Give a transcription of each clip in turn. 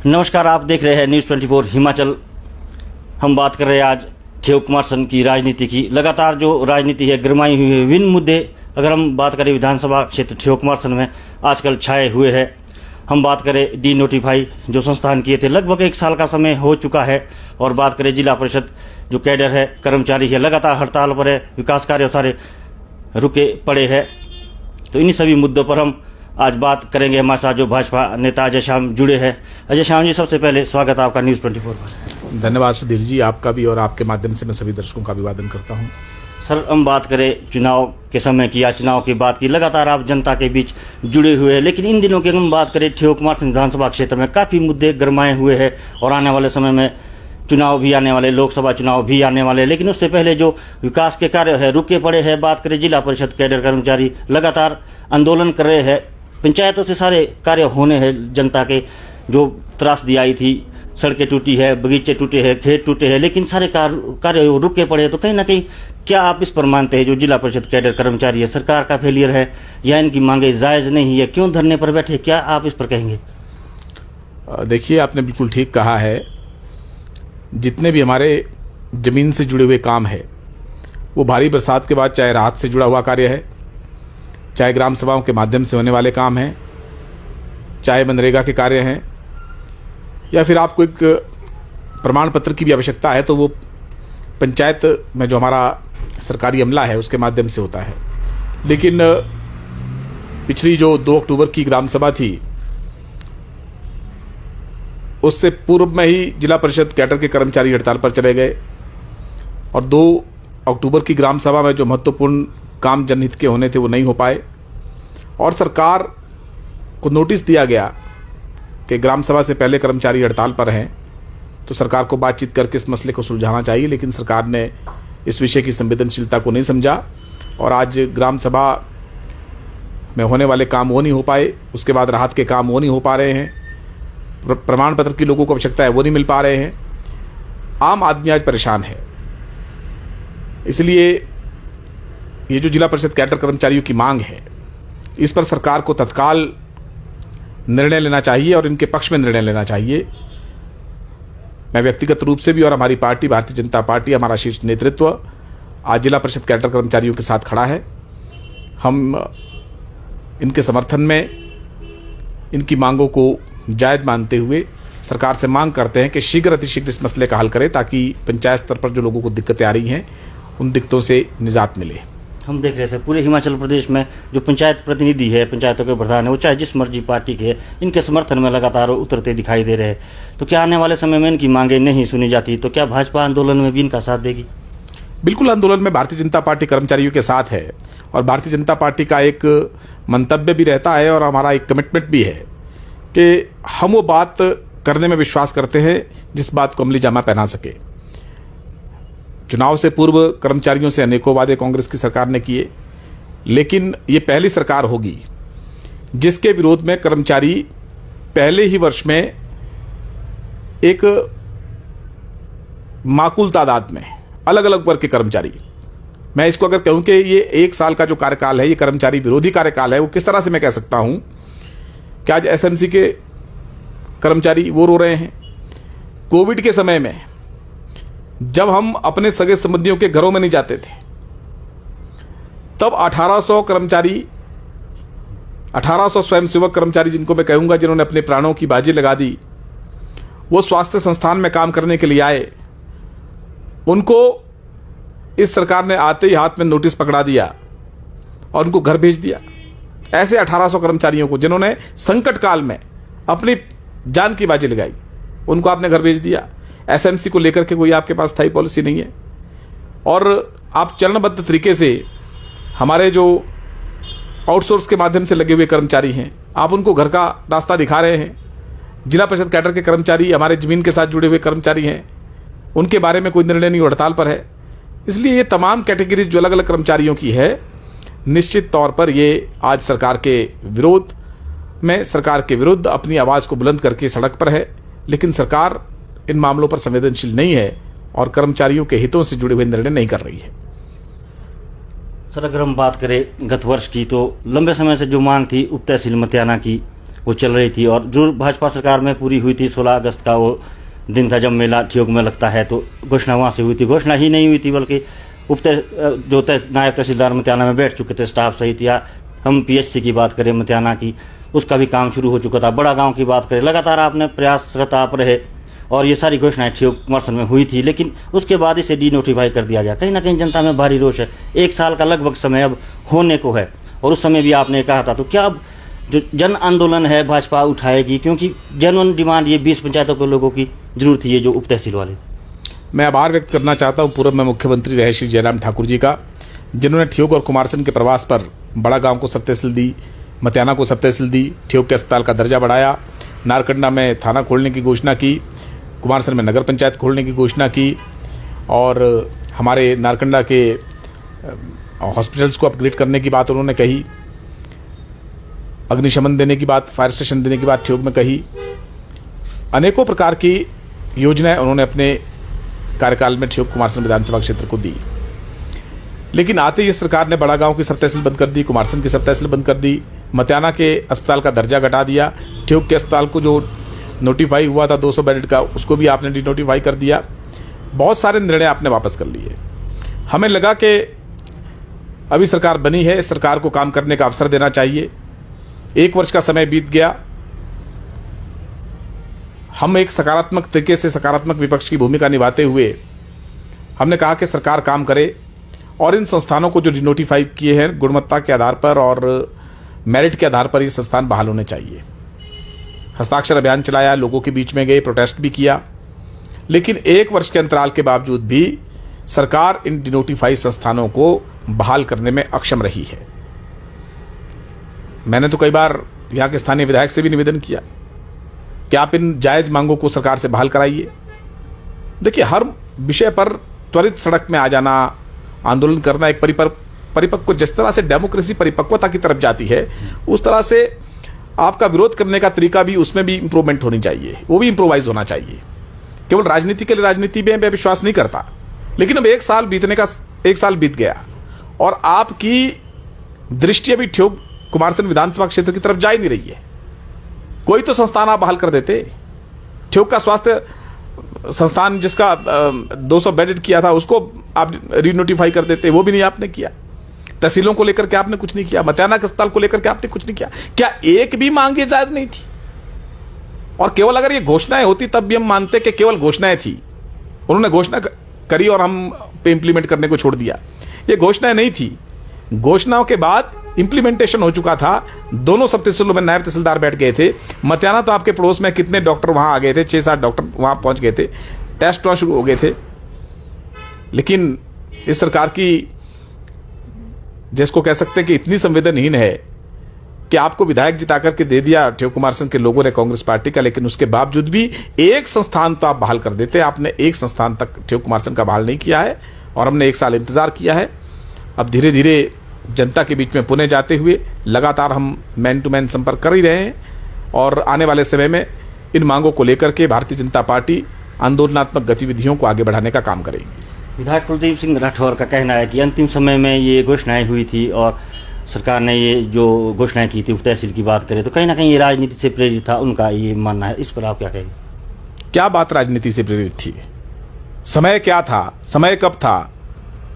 नमस्कार, आप देख रहे हैं न्यूज़ 24 हिमाचल। हम बात कर रहे हैं आज ठेकुमारसन की राजनीति की। लगातार जो राजनीति है गरमाई हुई है, विभिन्न मुद्दे अगर हम बात करें विधानसभा क्षेत्र ठेकुमारसन में आजकल छाए हुए हैं। हम बात करें डी नोटिफाई जो संस्थान किए थे, लगभग 1 साल का समय हो चुका है। और बात करें जिला परिषद जो कैडर है, कर्मचारी है, लगातार हड़ताल पर है, विकास कार्य सारे रुके पड़े हैं। तो इन्हीं सभी मुद्दों पर हम आज बात करेंगे। हमारे साथ जो भाजपा नेता अजय श्याम जुड़े हैं। अजय श्याम जी, सबसे पहले स्वागत है आपका न्यूज़ 24 पर। धन्यवाद सुधीर जी, आपका भी, और आपके माध्यम से मैं सभी दर्शकों का अभिवादन करता हूं। सर, हम बात करें चुनाव के समय की या चुनाव की बात की, लगातार आप जनता के बीच जुड़े हुए हैं, लेकिन इन दिनों की हम बात करें ठेकुमारसन विधानसभा क्षेत्र में काफ़ी मुद्दे गरमाए हुए हैं और आने वाले समय में चुनाव भी आने वाले, लोकसभा चुनाव भी आने वाले। लेकिन उससे पहले जो विकास के कार्य है रुके पड़े हैं। बात करें जिला परिषद कैडर कर्मचारी लगातार आंदोलन कर रहे हैं, पंचायतों से सारे कार्य होने हैं। जनता के जो त्रासदी आई थी, सड़कें टूटी है, बगीचे टूटे हैं, खेत टूटे हैं, लेकिन सारे कार्य रुके पड़े हैं। तो कहीं ना कहीं क्या आप इस पर मानते हैं जो जिला परिषद कैडर कर्मचारी है, सरकार का फेलियर है या इनकी मांगे जायज़ नहीं है, क्यों धरने पर बैठे, क्या आप इस पर कहेंगे? देखिए, आपने बिल्कुल ठीक कहा है। जितने भी हमारे ज़मीन से जुड़े हुए काम है, वो भारी बरसात के बाद चाहे राहत से जुड़ा हुआ कार्य है, चाहे ग्राम सभाओं के माध्यम से होने वाले काम हैं, चाहे मनरेगा के कार्य हैं, या फिर आपको एक प्रमाण पत्र की भी आवश्यकता है तो वो पंचायत में जो हमारा सरकारी अमला है उसके माध्यम से होता है। लेकिन पिछली जो 2 अक्टूबर की ग्राम सभा थी, उससे पूर्व में ही जिला परिषद कैडर के कर्मचारी हड़ताल पर चले गए और 2 अक्टूबर की ग्राम सभा में जो महत्वपूर्ण काम जनहित के होने थे वो नहीं हो पाए और सरकार को नोटिस दिया गया कि ग्राम सभा से पहले कर्मचारी हड़ताल पर हैं, तो सरकार को बातचीत करके इस मसले को सुलझाना चाहिए। लेकिन सरकार ने इस विषय की संवेदनशीलता को नहीं समझा और आज ग्राम सभा में होने वाले काम वो नहीं हो पाए, उसके बाद राहत के काम वो नहीं हो पा रहे हैं, प्रमाण पत्र की लोगों को आवश्यकता है वो नहीं मिल पा रहे हैं। आम आदमी आज परेशान है। इसलिए ये जो जिला परिषद कैडर कर्मचारियों की मांग है, इस पर सरकार को तत्काल निर्णय लेना चाहिए और इनके पक्ष में निर्णय लेना चाहिए। मैं व्यक्तिगत रूप से भी और हमारी पार्टी भारतीय जनता पार्टी, हमारा शीर्ष नेतृत्व आज जिला परिषद कैडर कर्मचारियों के साथ खड़ा है। हम इनके समर्थन में इनकी मांगों को जायज़ मानते हुए सरकार से मांग करते हैं कि शीघ्र अतिशीघ्र इस मसले का हल करें ताकि पंचायत स्तर पर जो लोगों को दिक्कतें आ रही हैं उन दिक्कतों से निजात मिले। हम देख रहे थे पूरे हिमाचल प्रदेश में जो पंचायत प्रतिनिधि है, पंचायतों के प्रधान है, वो चाहे जिस मर्जी पार्टी के है, इनके समर्थन में लगातार उतरते दिखाई दे रहे हैं। तो क्या आने वाले समय में इनकी मांगें नहीं सुनी जाती तो क्या भाजपा आंदोलन में भी इनका साथ देगी? बिल्कुल, आंदोलन में भारतीय जनता पार्टी कर्मचारियों के साथ है और भारतीय जनता पार्टी का एक मंतव्य भी रहता है और हमारा एक कमिटमेंट भी है कि हम वो बात करने में विश्वास करते हैं जिस बात को अमली जामा पहना सके। चुनाव से पूर्व कर्मचारियों से अनेकों वादे कांग्रेस की सरकार ने किए, लेकिन ये पहली सरकार होगी जिसके विरोध में कर्मचारी पहले ही वर्ष में एक माकूल तादाद में अलग अलग वर्ग के कर्मचारी, मैं इसको अगर कहूं कि ये 1 साल का जो कार्यकाल है ये कर्मचारी विरोधी कार्यकाल है, वो किस तरह से मैं कह सकता हूं कि आज एसएमसी के कर्मचारी वो रो रहे हैं। कोविड के समय में जब हम अपने सगे संबंधियों के घरों में नहीं जाते थे, तब 1800 कर्मचारी, 1800 स्वयंसेवक कर्मचारी, जिनको मैं कहूंगा जिन्होंने अपने प्राणों की बाजी लगा दी, वो स्वास्थ्य संस्थान में काम करने के लिए आए। उनको इस सरकार ने आते ही हाथ में नोटिस पकड़ा दिया और उनको घर भेज दिया। ऐसे 1800 कर्मचारियों को जिन्होंने संकट काल में अपनी जान की बाजी लगाई, उनको आपने घर भेज दिया। एसएमसी को लेकर के कोई आपके पास स्थायी पॉलिसी नहीं है और आप चरणबद्ध तरीके से हमारे जो आउटसोर्स के माध्यम से लगे हुए कर्मचारी हैं, आप उनको घर का रास्ता दिखा रहे हैं। जिला परिषद कैडर के कर्मचारी हमारे जमीन के साथ जुड़े हुए कर्मचारी हैं, उनके बारे में कोई निर्णय नहीं, हड़ताल पर है। इसलिए ये तमाम कैटेगरीज जो अलग अलग कर्मचारियों की है, निश्चित तौर पर ये आज सरकार के विरोध में, सरकार के विरुद्ध अपनी आवाज़ को बुलंद करके सड़क पर है। लेकिन सरकार इन मामलों पर संवेदनशील नहीं है और कर्मचारियों के हितों से जुड़े हुए निर्णय नहीं कर रही है। सर, अगर हम बात करें गत वर्ष की, तो लंबे समय से जो मांग थी उप तहसील मतियाना की, वो चल रही थी और जो भाजपा सरकार में पूरी हुई थी 16 अगस्त का वो दिन था जब मेला ठियोग में लगता है, तो घोषणा वहाँ से हुई थी। घोषणा ही नहीं हुई थी बल्कि नायब तहसीलदार मतियाना में बैठ चुके थे स्टाफ सहित, या हम PHC की बात करें मतियाना की, उसका भी काम शुरू हो चुका था। बड़ा गांव की बात करें, लगातार आपने प्रयासरत आप रहे और ये सारी घोषणाएं ठियोग कुमारसैन में हुई थी, लेकिन उसके बाद इसे डीनोटिफाई कर दिया गया। कहीं ना कहीं जनता में भारी रोष है। 1 साल का लगभग समय अब होने को है और उस समय भी आपने कहा था, तो क्या अब जो जन आंदोलन है भाजपा उठाएगी, क्योंकि जेन्युइन डिमांड ये 20 पंचायतों के लोगों की जरूर थी, ये जो उप तहसील वाले। मैं आभार व्यक्त करना चाहता हूं पूर्व में मुख्यमंत्री रहे श्री जयराम ठाकुर जी का, जिन्होंने ठियोग और कुमारसैन के प्रवास पर बड़ा गांव को सब तहसील दी, मतियाना को सब तहसील दी, ठियोग के अस्पताल का दर्जा बढ़ाया, नारकंडा में थाना खोलने की घोषणा की, कुमारसैन में नगर पंचायत खोलने की घोषणा की और हमारे नारकंडा के हॉस्पिटल्स को अपग्रेड करने की बात उन्होंने कही, अग्निशमन देने की बात, फायर स्टेशन देने की बात ठियोग में कही। अनेकों प्रकार की योजनाएं उन्होंने अपने कार्यकाल में ठियोग कुमारसैन विधानसभा क्षेत्र को दी। लेकिन आते ही सरकार ने बड़ा गांव की सब तहसील बंद कर दी, कुमारसैन की सब तहसील बंद कर दी, मतियाना के अस्पताल का दर्जा घटा दिया, ठियोग के अस्पताल को जो नोटिफाई हुआ था 200 बेड का, उसको भी आपने डिनोटिफाई कर दिया। बहुत सारे निर्णय आपने वापस कर लिए। हमें लगा कि अभी सरकार बनी है, सरकार को काम करने का अवसर देना चाहिए। 1 वर्ष का समय बीत गया, हम एक सकारात्मक तरीके से सकारात्मक विपक्ष की भूमिका निभाते हुए हमने कहा कि सरकार काम करे और इन संस्थानों को जो डिनोटिफाई किए हैं गुणवत्ता के आधार पर और मेरिट के आधार पर ये संस्थान बहाल होने चाहिए। हस्ताक्षर अभियान चलाया, लोगों के बीच में गए, प्रोटेस्ट भी किया, लेकिन 1 वर्ष के अंतराल के बावजूद भी सरकार इन डिनोटिफाई संस्थानों को बहाल करने में अक्षम रही है। मैंने तो कई बार यहां के स्थानीय विधायक से भी निवेदन किया कि आप इन जायज मांगों को सरकार से बहाल कराइए। देखिए, हर विषय पर त्वरित सड़क में आ जाना, आंदोलन करना, एक परिपक्व, जिस तरह से डेमोक्रेसी परिपक्वता की तरफ जाती है, उस तरह से आपका विरोध करने का तरीका भी, उसमें भी इंप्रूवमेंट होनी चाहिए, वो भी इंप्रोवाइज होना चाहिए। केवल राजनीति के लिए राजनीति में मैं विश्वास नहीं करता, लेकिन अब 1 साल बीत गया और आपकी दृष्टि अभी ठियोग कुमारसैन विधानसभा क्षेत्र की तरफ जा ही नहीं रही है। कोई तो संस्थान आप बहाल कर देते। ठियोग का स्वास्थ्य संस्थान जिसका 200 बेड किया था, उसको आप रीनोटिफाई कर देते, वो भी नहीं आपने किया। तहसीलों को लेकर के आपने कुछ नहीं किया, मतियाना के अस्पताल को लेकर के आपने कुछ नहीं किया। क्या एक भी मांग ये जायज नहीं थी? और केवल अगर ये घोषणाएं होती तब भी हम मानते कि केवल घोषणाएं थी, उन्होंने घोषणा करी और हम पे इंप्लीमेंट करने को छोड़ दिया। ये घोषणाएं नहीं थी, घोषणाओं के बाद इंप्लीमेंटेशन हो चुका था। दोनों सब तहसीलों में नायब तहसीलदार बैठ गए थे। मतियाना तो आपके पड़ोस में कितने डॉक्टर वहां आ गए थे, 6-7 डॉक्टर वहां पहुंच गए थे, टेस्ट शुरू हो गए थे। लेकिन इस सरकार की, जिसको कह सकते हैं कि इतनी संवेदनहीन है कि आपको विधायक जिता करके दे दिया ठियोग कुमारसैन के लोगों ने, कांग्रेस पार्टी का, लेकिन उसके बावजूद भी एक संस्थान तो आप बहाल कर देते। आपने एक संस्थान तक ठियोग कुमारसैन का बहाल नहीं किया है और हमने 1 साल इंतजार किया है। अब धीरे धीरे जनता के बीच में पुणे जाते हुए लगातार हम मैन टू मैन संपर्क कर ही रहे हैं और आने वाले समय में इन मांगों को लेकर के भारतीय जनता पार्टी आंदोलनात्मक गतिविधियों को आगे बढ़ाने का काम करेगी। विधायक कुलदीप सिंह राठौर का कहना है कि अंतिम समय में ये घोषणाएं हुई थी और सरकार ने ये जो घोषणाएं की थी, उप तहसील की बात करें तो कहीं ना कहीं ये राजनीति से प्रेरित था, उनका ये मानना है। इस पर आप क्या कहेंगे? क्या बात राजनीति से प्रेरित थी? समय क्या था? समय कब था?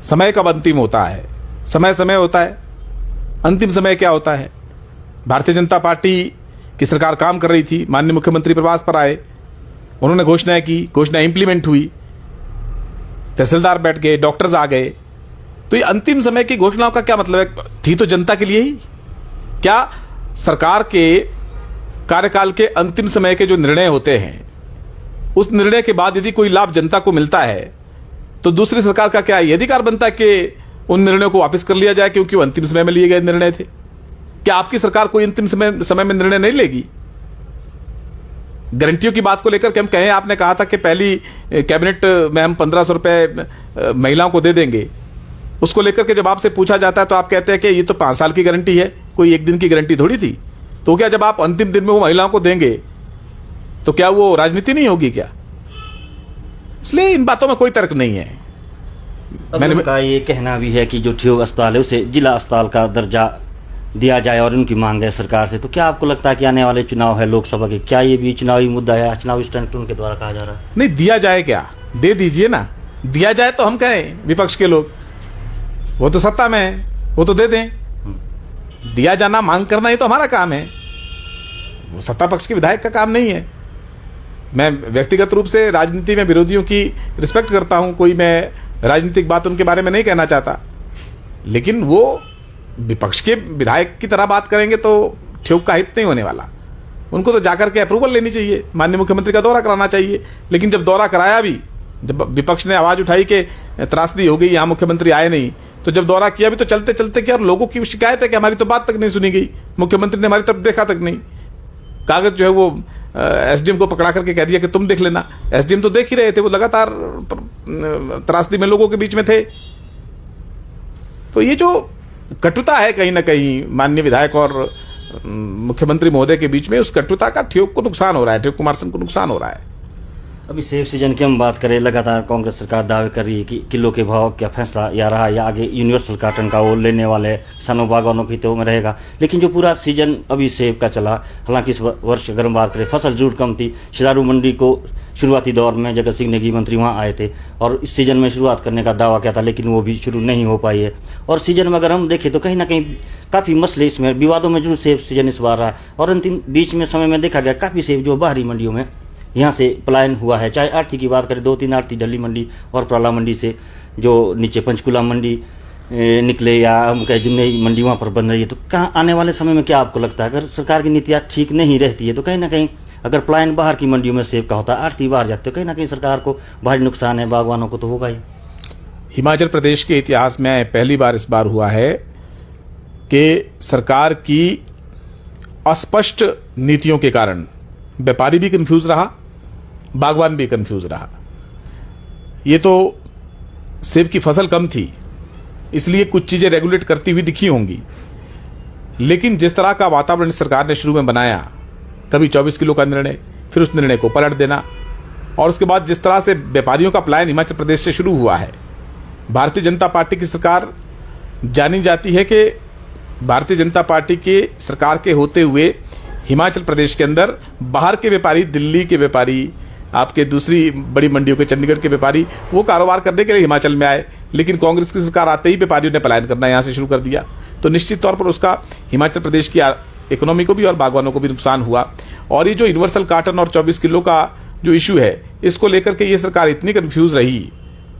समय कब अंतिम होता है? समय होता है, अंतिम समय क्या होता है? भारतीय जनता पार्टी की सरकार काम कर रही थी, माननीय मुख्यमंत्री प्रवास पर आए, उन्होंने घोषणाएं की, घोषणा इंप्लीमेंट हुई, तहसीलदार बैठ गए, डॉक्टर्स आ गए। तो ये अंतिम समय की घोषणाओं का क्या मतलब है? थी तो जनता के लिए ही। क्या सरकार के कार्यकाल के अंतिम समय के जो निर्णय होते हैं, उस निर्णय के बाद यदि कोई लाभ जनता को मिलता है तो दूसरी सरकार का क्या ये अधिकार बनता है कि उन निर्णयों को वापस कर लिया जाए क्योंकि वो अंतिम समय में लिए गए निर्णय थे? क्या आपकी सरकार कोई अंतिम समय में निर्णय नहीं लेगी? गारंटियों की बात को लेकर के हम कहें, आपने कहा था कि पहली कैबिनेट में हम 1500 रुपए महिलाओं को दे देंगे। उसको लेकर के जब आपसे पूछा जाता है तो आप कहते हैं कि ये तो 5 साल की गारंटी है, कोई 1 दिन की गारंटी थोड़ी थी। तो क्या जब आप अंतिम दिन में वो महिलाओं को देंगे तो क्या वो राजनीति नहीं होगी क्या? इसलिए इन बातों में कोई तर्क नहीं है। मैंने उनका ये कहना भी है कि जो ठियोग अस्पताल है उसे जिला अस्पताल का दर्जा दिया जाए और उनकी मांग है सरकार से, तो क्या आपको लगता है कि आने वाले चुनाव है लोकसभा के, क्या ये भी चुनावी मुद्दा है, चुनावी स्टंट उनके द्वारा कहा जा रहा है? नहीं, दिया जाए क्या, दे दीजिए ना, दिया जाए तो हम कहें विपक्ष के लोग, वो तो सत्ता में है, वो तो दे दें। दिया जाना, मांग करना, ये तो हमारा काम है, वो सत्ता पक्ष के विधायक का काम नहीं है। मैं व्यक्तिगत रूप से राजनीति में विरोधियों की रिस्पेक्ट करता हूं, कोई मैं राजनीतिक बात उनके बारे में नहीं कहना चाहता, लेकिन वो विपक्ष के विधायक की तरह बात करेंगे तो ठेक का हित नहीं होने वाला। उनको तो जाकर के अप्रूवल लेनी चाहिए, माननीय मुख्यमंत्री का दौरा कराना चाहिए। लेकिन जब दौरा कराया भी, जब विपक्ष ने आवाज उठाई कि त्रासदी हो गई, यहाँ मुख्यमंत्री आए नहीं, तो जब दौरा किया भी तो चलते चलते क्या, लोगों की शिकायत है कि हमारी तो बात तक नहीं सुनी गई, मुख्यमंत्री ने हमारी तरफ देखा तक नहीं। कागज जो है वो एसडीएम को पकड़ा करके कह दिया कि तुम देख लेना। एसडीएम तो देख ही रहे थे, वो लगातार त्रासदी में लोगों के बीच में थे। तो ये जो कटुता है कहीं ना कहीं माननीय विधायक और मुख्यमंत्री महोदय के बीच में, उस कटुता का ठेक को नुकसान हो रहा है, ठेक कुमार सिंह को नुकसान हो रहा है। अभी सेब सीजन की हम बात करें, लगातार कांग्रेस सरकार दावे कर रही है कि किलो के भाव क्या फैसला या रहा या आगे यूनिवर्सल कार्टन का वो लेने वाले किसानों बागवानों की हितों में रहेगा। लेकिन जो पूरा सीजन अभी सेब का चला, हालांकि इस वर्ष अगर हम बात करें फसल जरूर कम थी। शिरारू मंडी को शुरुआती दौर में जगत सिंह नेगी मंत्री वहाँ आए थे और इस सीजन में शुरुआत करने का दावा किया था, लेकिन वो भी शुरू नहीं हो पाई है। और सीजन में अगर हम देखें तो कहीं ना कहीं काफ़ी मसले इसमें, विवादों में जरूर सेब सीजन इस बार रहा। और अंतिम बीच में समय में देखा गया काफ़ी सेब जो बाहरी मंडियों में यहाँ से पलायन हुआ है। चाहे आरती की बात करें, 2-3 आरती दिल्ली मंडी और प्रला मंडी से जो नीचे पंचकुला मंडी निकले या हम कहें जो नई मंडी वहाँ पर बन रही है। तो कहाँ आने वाले समय में क्या आपको लगता है, अगर सरकार की नीतियाँ ठीक नहीं रहती है तो कहीं ना कहीं अगर पलायन बाहर की मंडियों में सेब का होता है, आरती बाहर जाते, तो कहीं ना कहीं सरकार को भारी नुकसान है, बागवानों को तो होगा ही। हिमाचल प्रदेश के इतिहास में पहली बार इस बार हुआ है कि सरकार की अस्पष्ट नीतियों के कारण व्यापारी भी कंफ्यूज रहा, बागवान भी कंफ्यूज रहा। ये तो सेब की फसल कम थी, इसलिए कुछ चीजें रेगुलेट करती हुई दिखी होंगी, लेकिन जिस तरह का वातावरण सरकार ने शुरू में बनाया, कभी 24 किलो का निर्णय, फिर उस निर्णय को पलट देना, और उसके बाद जिस तरह से व्यापारियों का पलायन हिमाचल प्रदेश से शुरू हुआ है। भारतीय जनता पार्टी की सरकार जानी जाती है कि भारतीय जनता पार्टी के सरकार के होते हुए हिमाचल प्रदेश के अंदर बाहर के व्यापारी, दिल्ली के व्यापारी, आपके दूसरी बड़ी मंडियों के चंडीगढ़ के व्यापारी, वो कारोबार करने के लिए हिमाचल में आए। लेकिन कांग्रेस की सरकार आते ही व्यापारियों ने पलायन करना यहाँ से शुरू कर दिया, तो निश्चित तौर पर उसका हिमाचल प्रदेश की इकोनॉमी को भी और बागवानों को भी नुकसान हुआ। और ये जो यूनिवर्सल कार्टन और 24 किलो का जो इशू है, इसको लेकर के ये सरकार इतनी कन्फ्यूज रही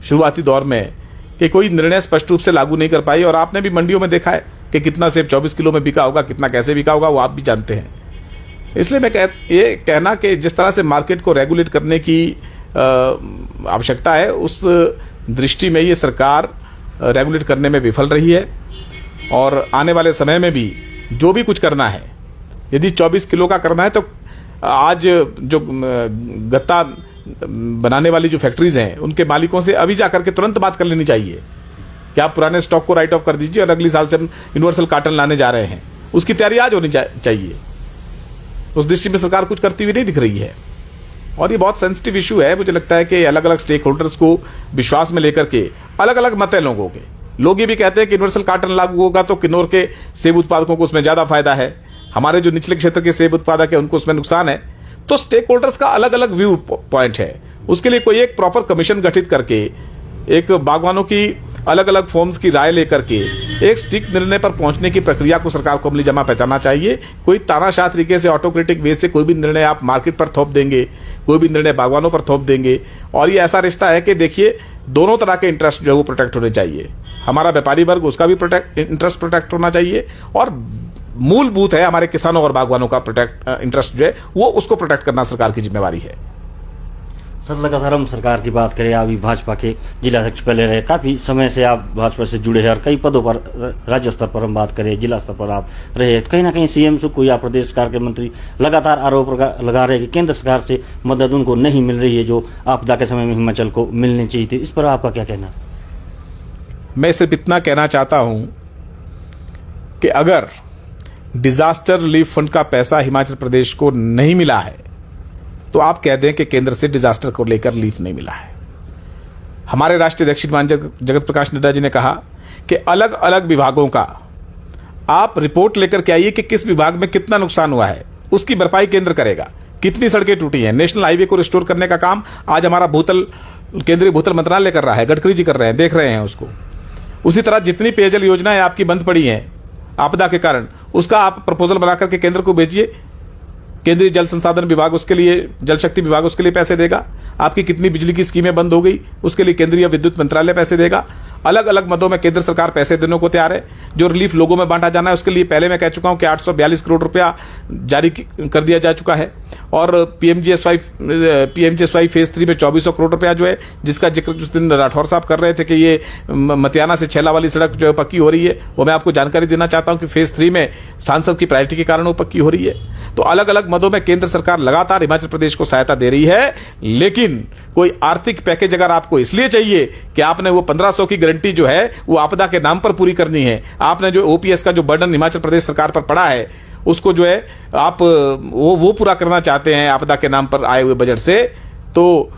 शुरुआती दौर में कि कोई निर्णय स्पष्ट रूप से लागू नहीं कर पाई। और आपने भी मंडियों में देखा है कि कितना सेब 24 किलो में बिका होगा, कितना कैसे बिका होगा, वो आप भी जानते हैं। इसलिए मैं ये कहना कि जिस तरह से मार्केट को रेगुलेट करने की आवश्यकता है, उस दृष्टि में ये सरकार रेगुलेट करने में विफल रही है। और आने वाले समय में भी जो भी कुछ करना है, यदि 24 किलो का करना है, तो आज जो गत्ता बनाने वाली जो फैक्ट्रीज हैं, उनके मालिकों से अभी जाकर के तुरंत बात कर लेनी चाहिए कि आप पुराने स्टॉक को राइट ऑफ कर दीजिए और अगली साल से हम यूनिवर्सल कार्टन लाने जा रहे हैं। उसकी तैयारी आज होनी चाहिए। उस दृष्टि में सरकार कुछ करती हुई नहीं दिख रही है। और ये बहुत सेंसिटिव इशू है। मुझे लगता है कि अलग अलग स्टेक होल्डर्स को विश्वास में लेकर के अलग अलग मत है लोगों के। लोग ये भी कहते हैं कि यूनिवर्सल कार्टन लागू होगा तो किन्नौर के सेब उत्पादकों को उसमें ज्यादा फायदा है, हमारे जो निचले क्षेत्र के सेब उत्पादक है उनको उसमें नुकसान है। तो स्टेक होल्डर्स का अलग अलग व्यू पॉइंट है। उसके लिए कोई एक प्रॉपर कमीशन गठित करके, एक बागवानों की अलग अलग फॉर्म्स की राय लेकर के एक स्टिक निर्णय पर पहुंचने की प्रक्रिया को सरकार को अमली जमा पहचानना चाहिए। कोई तानाशाह तरीके से, ऑटोक्रेटिक वे से कोई भी निर्णय आप मार्केट पर थोप देंगे, कोई भी निर्णय बागवानों पर थोप देंगे। और ये ऐसा रिश्ता है कि देखिए, दोनों तरह के इंटरेस्ट जो है वो प्रोटेक्ट होने चाहिए। हमारा व्यापारी वर्ग, उसका भी इंटरेस्ट प्रोटेक्ट होना चाहिए, और मूलभूत है हमारे किसानों और बागवानों का इंटरेस्ट जो है वो, उसको प्रोटेक्ट करना सरकार की जिम्मेवारी है। सर, लगातार हम सरकार की बात करें, अभी भाजपा के जिला अध्यक्ष पहले रहे, काफ़ी समय से आप भाजपा से जुड़े हैं और कई पदों पर, राज्य स्तर पर हम बात करें, जिला स्तर पर आप रहे। कहीं ना कहीं सीएम सुक्खू या प्रदेश सरकार के मंत्री लगातार आरोप लगा रहे हैं कि केंद्र सरकार से मदद उनको नहीं मिल रही है जो आपदा के समय में हिमाचल को मिलनी चाहिए थी। इस पर आपका क्या कहना? मैं सिर्फ इतना कहना चाहता हूं कि अगर डिजास्टर रिलीफ फंड का पैसा हिमाचल प्रदेश को नहीं मिला है तो आप कह दें कि केंद्र से डिजास्टर को लेकर रिलीफ नहीं मिला है। हमारे राष्ट्रीय अध्यक्ष माननीय जगत प्रकाश नड्डा जी ने कहा कि अलग अलग विभागों का आप रिपोर्ट लेकर के आइए कि किस विभाग में कितना नुकसान हुआ है, उसकी भरपाई केंद्र करेगा। कितनी सड़कें टूटी हैं, नेशनल हाईवे को रिस्टोर करने का काम आज हमारा केंद्रीय भूतल मंत्रालय कर रहा है, गडकरी जी कर रहे हैं, देख रहे हैं उसको। उसी तरह जितनी पेयजल योजनाएं आपकी बंद पड़ी हैं आपदा के कारण, उसका आप प्रपोजल बना करके केंद्र को भेजिए। केंद्रीय जल संसाधन विभाग उसके लिए, जल शक्ति विभाग उसके लिए पैसे देगा। आपकी कितनी बिजली की स्कीमें बंद हो गई, उसके लिए केंद्रीय विद्युत मंत्रालय पैसे देगा। अलग अलग मदों में केंद्र सरकार पैसे देने को तैयार है। जो रिलीफ लोगों में बांटा जाना है उसके लिए पहले मैं कह चुका हूं कि 842 करोड़ रुपया जारी कर दिया जा चुका है। और पीएमजीएसवाई फेज 3 में 2400 करोड़ रुपया जो है, जिसका जिक्र जिस दिन राठौर साहब कर रहे थे कि ये मतियाना से छेला वाली सड़क जो है पक्की हो रही है, वो मैं आपको जानकारी देना चाहता हूं कि फेज 3 में सांसद की प्रायोरिटी के कारण वो पक्की हो रही है। तो अलग अलग मदों में केंद्र सरकार लगातार हिमाचल प्रदेश को सहायता दे रही है। लेकिन कोई आर्थिक पैकेज अगर आपको इसलिए चाहिए कि आपने वो 1500 की गारंटी जो है वो आपदा के नाम पर पूरी करनी है, आपने जो ओपीएस का जो बर्डन हिमाचल प्रदेश सरकार पर पड़ा है उसको जो है आप वो पूरा करना चाहते हैं आपदा के नाम पर आए हुए बजट से, तो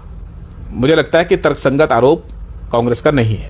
मुझे लगता है कि तर्कसंगत आरोप कांग्रेस का नहीं है।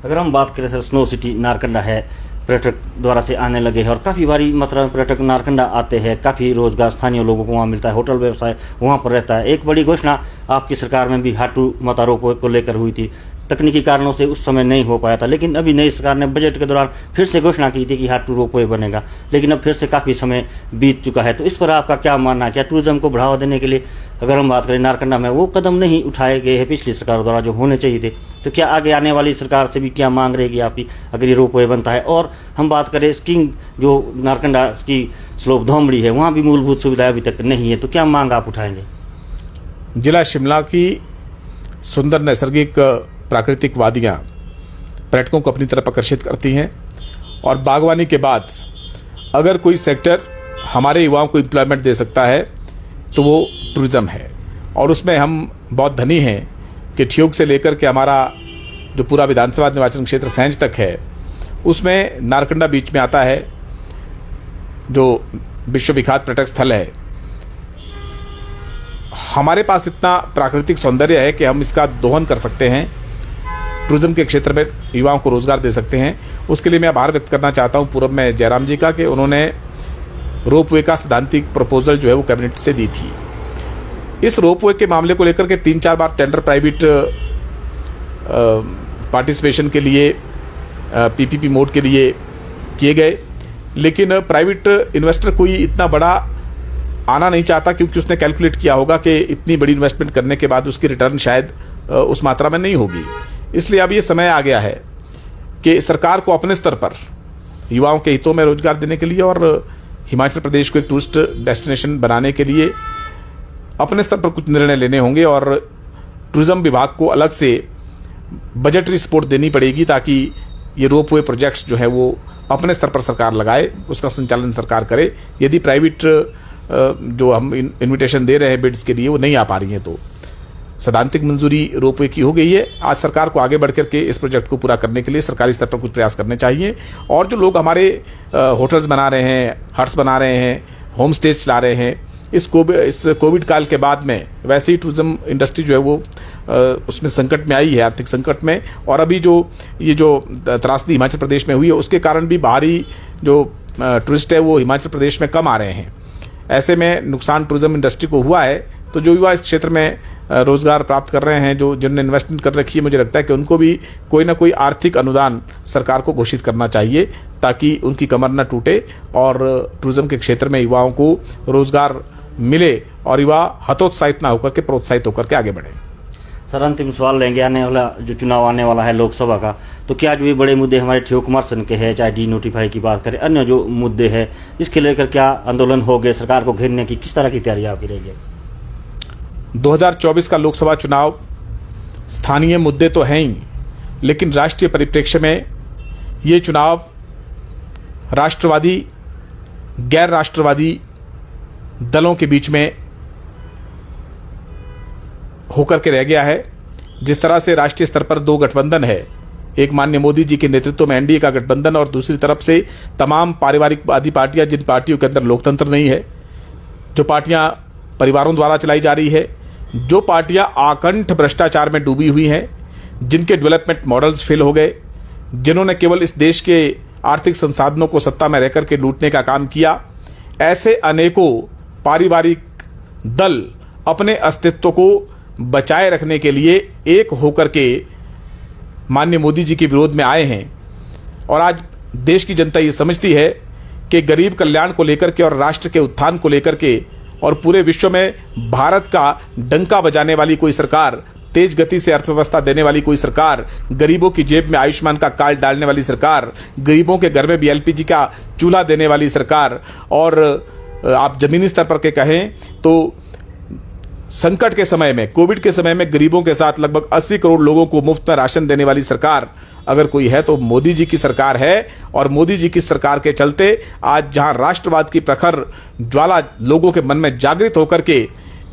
अगर हम बात करें सर, स्नो सिटी नारकंडा है, पर्यटक द्वारा से आने लगे हैं और काफ़ी भारी मात्रा में पर्यटक नारकंडा आते हैं, काफ़ी रोजगार स्थानीय लोगों को वहाँ मिलता है, होटल व्यवसाय वहाँ पर रहता है। एक बड़ी घोषणा आपकी सरकार में भी हाटू माता रोप को लेकर हुई थी, तकनीकी कारणों से उस समय नहीं हो पाया था, लेकिन अभी नई सरकार ने बजट के दौरान फिर से घोषणा की थी कि हाटू रोपवे बनेगा, लेकिन अब फिर से काफ़ी समय बीत चुका है। तो इस पर आपका क्या मानना है? क्या टूरिज्म को बढ़ावा देने के लिए अगर हम बात करें नारकंडा में वो कदम नहीं उठाए गए हैं पिछली सरकार द्वारा जो होने चाहिए थे, तो क्या आगे आने वाली सरकार से भी क्या मांग रहेगी आपकी अगर ये रोपवे बनता है? और हम बात करें स्कीइंग, जो नारकंडा स्की स्लोप धोमड़ी है, वहाँ भी मूलभूत सुविधाएं अभी तक नहीं है, तो क्या मांग आप उठाएंगे? जिला शिमला की सुंदर नैसर्गिक प्राकृतिक वादियाँ पर्यटकों को अपनी तरफ आकर्षित करती हैं, और बागवानी के बाद अगर कोई सेक्टर हमारे युवाओं को एम्प्लॉयमेंट दे सकता है तो वो टूरिज़्म है। और उसमें हम बहुत धनी हैं कि ठियोग से लेकर के हमारा जो पूरा विधानसभा निर्वाचन क्षेत्र सैंज तक है, उसमें नारकंडा बीच में आता है जो विश्व विख्यात पर्यटक स्थल है। हमारे पास इतना प्राकृतिक सौंदर्य है कि हम इसका दोहन कर सकते हैं, टूरिज्म के क्षेत्र में युवाओं को रोजगार दे सकते हैं। उसके लिए मैं आभार व्यक्त करना चाहता हूं पूर्व में जयराम जी का कि उन्होंने रोपवे का सैद्धांतिक प्रपोजल जो है वो कैबिनेट से दी थी। इस रोपवे के मामले को लेकर के 3-4 बार टेंडर प्राइवेट पार्टिसिपेशन के लिए पीपीपी मोड के लिए किए गए, लेकिन प्राइवेट इन्वेस्टर कोई इतना बड़ा आना नहीं चाहता, क्योंकि उसने कैलकुलेट किया होगा कि इतनी बड़ी इन्वेस्टमेंट करने के बाद उसकी रिटर्न शायद उस मात्रा में नहीं होगी। इसलिए अब ये समय आ गया है कि सरकार को अपने स्तर पर युवाओं के हितों में रोजगार देने के लिए और हिमाचल प्रदेश को एक टूरिस्ट डेस्टिनेशन बनाने के लिए अपने स्तर पर कुछ निर्णय लेने होंगे, और टूरिज्म विभाग को अलग से बजटरी सपोर्ट देनी पड़ेगी ताकि ये रोपवे प्रोजेक्ट्स जो है वो अपने स्तर पर सरकार लगाए, उसका संचालन सरकार करे। यदि प्राइवेट जो हम इन्विटेशन दे रहे हैं बिड्स के लिए वो नहीं आ पा रही हैं, तो सैद्धांतिक मंजूरी रोपवे की हो गई है। आज सरकार को आगे बढ़कर के इस प्रोजेक्ट को पूरा करने के लिए सरकारी स्तर पर कुछ प्रयास करने चाहिए। और जो लोग हमारे होटल्स बना रहे हैं, हट्स बना रहे हैं, होम स्टेज चला रहे हैं, इस कोविड काल के बाद में वैसे ही टूरिज्म इंडस्ट्री जो है वो उसमें संकट में आई है, आर्थिक संकट में। और अभी ये जो त्रासदी हिमाचल प्रदेश में हुई है उसके कारण भी बाहरी जो टूरिस्ट है वो हिमाचल प्रदेश में कम आ रहे हैं। ऐसे में नुकसान टूरिज्म इंडस्ट्री को हुआ है। तो जो युवा इस क्षेत्र में रोजगार प्राप्त कर रहे हैं, जिन्होंने इन्वेस्टमेंट कर रखी है, मुझे लगता है कि उनको भी कोई ना कोई आर्थिक अनुदान सरकार को घोषित करना चाहिए ताकि उनकी कमर न टूटे और टूरिज्म के क्षेत्र में युवाओं को रोजगार मिले और युवा हतोत्साहित ना होकर के प्रोत्साहित होकर के आगे बढ़े। सर, अंतिम सवाल लेंगे, आने वाला जो चुनाव आने वाला है लोकसभा का, तो क्या जो भी बड़े मुद्दे हमारे ठियोग कुमार सन के हैं, चाहे डी नोटिफाई की बात करें, अन्य जो मुद्दे हैं, इसके लेकर क्या आंदोलन हो गए, सरकार को घेरने की किस तरह की तैयारी आपकी रहेगी? 2024 का लोकसभा चुनाव स्थानीय मुद्दे तो हैं ही, लेकिन राष्ट्रीय परिप्रेक्ष्य में ये चुनाव राष्ट्रवादी गैर राष्ट्रवादी दलों के बीच में होकर के रह गया है। जिस तरह से राष्ट्रीय स्तर पर दो गठबंधन है, एक माननीय मोदी जी के नेतृत्व में एनडीए का गठबंधन और दूसरी तरफ से तमाम पारिवारिकवादी पार्टियां, जिन पार्टियों के अंदर लोकतंत्र नहीं है, जो पार्टियां परिवारों द्वारा चलाई जा रही है, जो पार्टियां आकंठ भ्रष्टाचार में डूबी हुई हैं, जिनके डेवलपमेंट मॉडल्स फेल हो गए, जिन्होंने केवल इस देश के आर्थिक संसाधनों को सत्ता में रहकर के लूटने का काम किया। ऐसे अनेकों पारिवारिक दल अपने अस्तित्व को बचाए रखने के लिए एक होकर के माननीय मोदी जी के विरोध में आए हैं। और आज देश की जनता ये समझती है कि गरीब कल्याण को लेकर के और राष्ट्र के उत्थान को लेकर के और पूरे विश्व में भारत का डंका बजाने वाली कोई सरकार, तेज गति से अर्थव्यवस्था देने वाली कोई सरकार, गरीबों की जेब में आयुष्मान का कार्ड डालने वाली सरकार, गरीबों के घर में भी एलपीजी का चूल्हा देने वाली सरकार, और आप जमीनी स्तर पर के कहें तो संकट के समय में, कोविड के समय में गरीबों के साथ लगभग 80 करोड़ लोगों को मुफ्त में राशन देने वाली सरकार अगर कोई है तो मोदी जी की सरकार है। और मोदी जी की सरकार के चलते आज जहां राष्ट्रवाद की प्रखर ज्वाला लोगों के मन में जागृत होकर के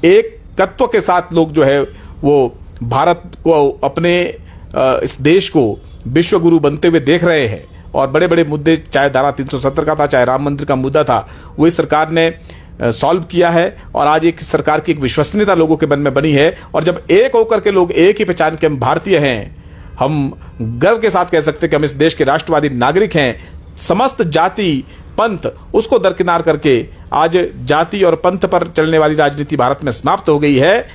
एक तत्व के साथ लोग जो है वो भारत को, अपने इस देश को विश्व गुरु बनते हुए देख रहे हैं। और बड़े बड़े मुद्दे, चाहे धारा 370 का था, चाहे राम मंदिर का मुद्दा था, वही सरकार ने सॉल्व किया है। और आज एक सरकार की एक विश्वसनीयता लोगों के मन में बनी है। और जब एक होकर के लोग एक ही पहचान के हम भारतीय हैं, हम गर्व के साथ कह सकते हैं कि हम इस देश के राष्ट्रवादी नागरिक हैं। समस्त जाति पंथ उसको दरकिनार करके आज जाति और पंथ पर चलने वाली राजनीति भारत में समाप्त हो गई है।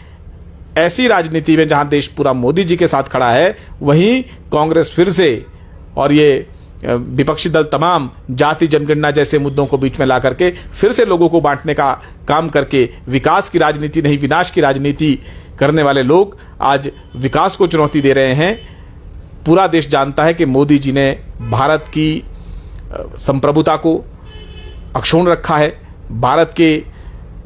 ऐसी राजनीति में जहां देश पूरा मोदी जी के साथ खड़ा है, वहीं कांग्रेस फिर से और ये विपक्षी दल तमाम जाति जनगणना जैसे मुद्दों को बीच में ला करके फिर से लोगों को बांटने का काम करके विकास की राजनीति नहीं, विनाश की राजनीति करने वाले लोग आज विकास को चुनौती दे रहे हैं। पूरा देश जानता है कि मोदी जी ने भारत की संप्रभुता को अक्षुण्ण रखा है, भारत के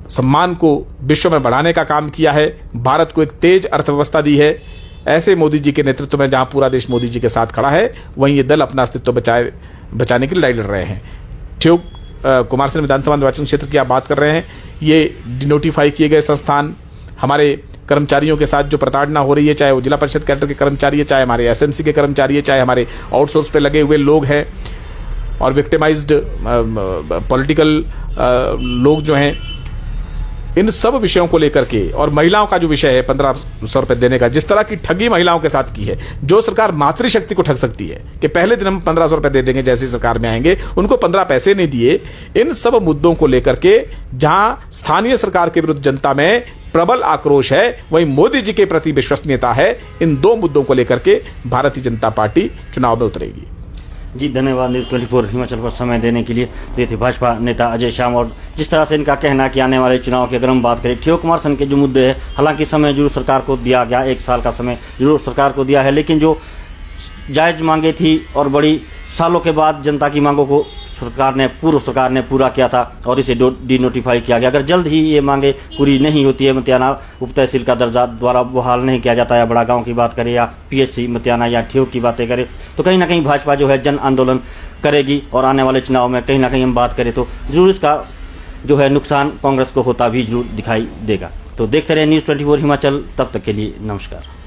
सम्मान को विश्व में बढ़ाने का काम किया है, भारत को एक तेज अर्थव्यवस्था दी है। ऐसे मोदी जी के नेतृत्व में जहां पूरा देश मोदी जी के साथ खड़ा है, वहीं ये दल अपना अस्तित्व बचाने की लड़ाई लड़ रहे हैं। ठियोग कुमारसैन विधानसभा निर्वाचन क्षेत्र की आप बात कर रहे हैं, ये डिनोटिफाई किए गए संस्थान, हमारे कर्मचारियों के साथ जो प्रताड़ना हो रही है, चाहे वो जिला परिषद कैडर के कर्मचारी है, चाहे हमारे एसएमसी के कर्मचारी है, चाहे हमारे आउटसोर्स पे लगे हुए लोग हैं और विक्टिमाइज्ड पॉलिटिकल लोग जो हैं, इन सब विषयों को लेकर के, और महिलाओं का जो विषय है 1500 रुपए देने का, जिस तरह की ठगी महिलाओं के साथ की है, जो सरकार मातृशक्ति को ठग सकती है कि पहले दिन हम 1500 रुपए दे देंगे, जैसे सरकार में आएंगे उनको 15 पैसे नहीं दिए, इन सब मुद्दों को लेकर के जहां स्थानीय सरकार के विरुद्ध जनता में प्रबल आक्रोश है, वहीं मोदी जी के प्रति विश्वसनीयता है। इन दो मुद्दों को लेकर के भारतीय जनता पार्टी चुनाव में उतरेगी। जी धन्यवाद न्यूज़ 24 हिमाचल पर समय देने के लिए। तो ये थे भाजपा नेता अजय श्याम, और जिस तरह से इनका कहना है कि आने वाले चुनाव की अगर हम बात करें, ठियोग कुमारसैन के जो मुद्दे हैं, हालांकि समय जरूर सरकार को दिया गया, 1 साल का समय जरूर सरकार को दिया है, लेकिन जो जायज मांगे थी और बड़ी सालों के बाद जनता की मांगों को पूर्व सरकार ने पूरा किया था और इसे डिनोटिफाई किया गया। अगर जल्द ही ये मांगे पूरी नहीं होती है, मतियाना उप तहसील का दर्जा द्वारा बहाल नहीं किया जाता है, बड़ा गांव की बात करें या पीएचसी मतियाना या ठियोग की बातें करें, तो कहीं ना कहीं भाजपा जो है जन आंदोलन करेगी। और आने वाले चुनाव में कहीं ना कहीं हम बात करें तो जरूर इसका जो है नुकसान कांग्रेस को होता भी जरूर दिखाई देगा। तो देखते रहे न्यूज़ 24 हिमाचल, तब तक के लिए नमस्कार।